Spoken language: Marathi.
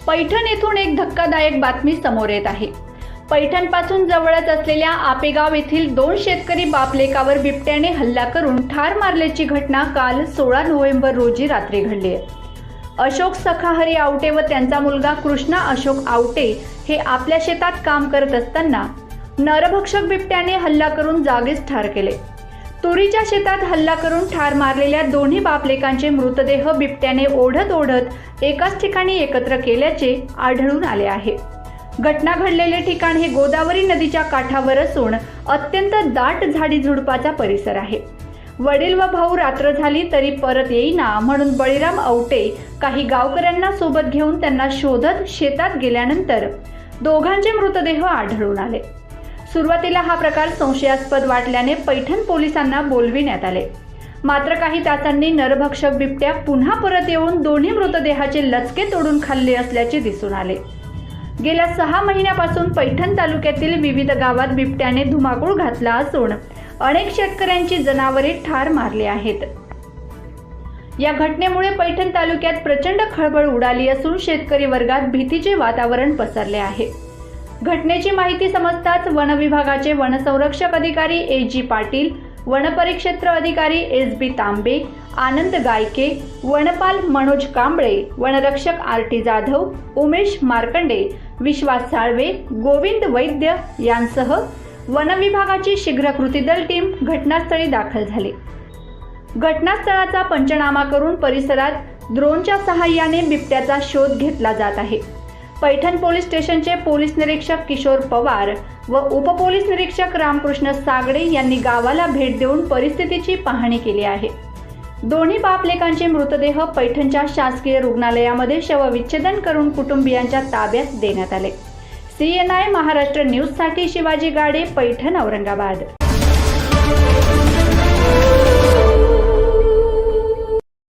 पैठण येथून एक धक्कादायक बातमी समोर येत आहे। पैठणपासून जवळच असलेल्या आपेगाव येथील 2 शेतकरी बापलेकावर बिबट्याने हल्ला करून ठार मारल्याची घटना काल 16 नोव्हेंबर रोजी रात्री घडली आहे। अशोक सखाहरी आवटे व त्यांचा मुलगा कृष्णा अशोक आवटे हे आपल्या शेतात काम करत असताना नरभक्षक बिबट्याने हल्ला करून जागीच ठार केले। तुरीच्या शेतात हल्ला करून ठार मारलेल्या दोन्ही बापलेकांचे मृतदेह बिबट्याने ओढत एकाच ठिकाणी एकत्र केल्याचे आढळून आले आहे। घटना घडलेले ठिकाण हे गोदावरी नदीच्या काठावर असून अत्यंत दाट झाडी झुडपाचा परिसर आहे। वडील व भाऊ रात्र झाली तरी परत येईना म्हणून बळीराम आवटे काही गावकऱ्यांना सोबत घेऊन त्यांना शोधत शेतात गेल्यानंतर दोघांचे मृतदेह आढळून आले। सुरुवातीला हा प्रकार संशयास्पद वाटल्याने पैठण पोलिसांना बोलविण्यात आले। मात्र काही तासांनी नरभक्षक बिबट्या पुन्हा परत येऊन दोन्ही मृतदेहाचे लचके तोडून खाल्ले असल्याचे दिसून आले। गेल्या 6 महिन्यापासून पैठण तालुक्यातील विविध गावात बिबट्याने धुमाकूळ घातला असून अनेक शेतकऱ्यांची जनावरे ठार मारली आहेत। या घटनेमुळे पैठण तालुक्यात प्रचंड खळबळ उडाली असून शेतकरी वर्गात भीतीचे वातावरण पसरले आहे। घटनेची माहिती समजताच वन विभागाचे वनसंरक्षक अधिकारी ए.जी. पाटील, वनपरिक्षेत्र अधिकारी एस.बी. तांबे, आनंद गायके, वनपाल मनोज कांबळे, वनरक्षक आर.टी. जाधव, उमेश मार्कंडे, विश्वास साळवे, गोविंद वैद्य यांसह वन विभागाची शीघ्र कृती दल टीम घटनास्थळी दाखल झाली। घटनास्थळाचा पंचनामा करून परिसरात ड्रोनच्या सहाय्याने बिबट्याचा शोध घेतला जात आहे। पैठण पोलीस स्टेशनचे पोलीस निरीक्षक किशोर पवार व उपपोलीस निरीक्षक रामकृष्ण सागडे यांनी गावाला भेट देऊन परिस्थितीची पाहणी केली आहे। दोन्ही बापलेकांचे मृतदेह पैठणच्या शासकीय रुग्णालयामध्ये शवविच्छेदन करून कुटुंबियांच्या ताब्यात देण्यात आले। CNI महाराष्ट्र न्यूज साठी शिवाजी गाडे, पैठण, औरंगाबाद।